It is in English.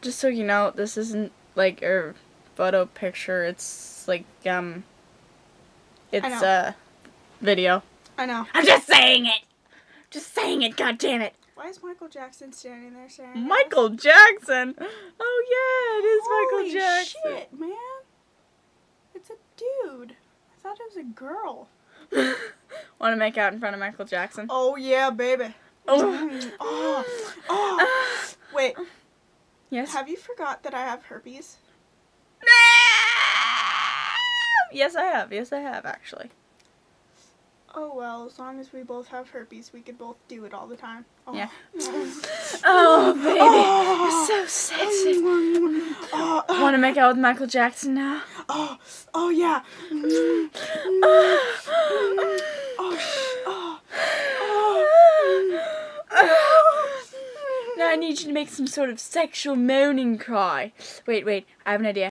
Just so you know, this isn't like a photo picture. It's like it's a video. I know. I'm just saying it. Just saying it. God damn it. Why is Michael Jackson standing there saying Michael Jackson? Oh yeah, it is Holy Michael Jackson. shit, man. It's a dude. I thought it was a girl. Want to make out in front of Michael Jackson? Oh yeah, baby. Oh. Wait. Yes? Have you forgot that I have herpes? Yes, I have. Yes, I have, actually. Oh well, as long as we both have herpes, we could both do it all the time. Oh. Yeah. Oh, baby. You're so sexy. Want to make out with Michael Jackson now? Oh yeah. Now I need you to make some sort of sexual moaning cry. Wait, I have an idea.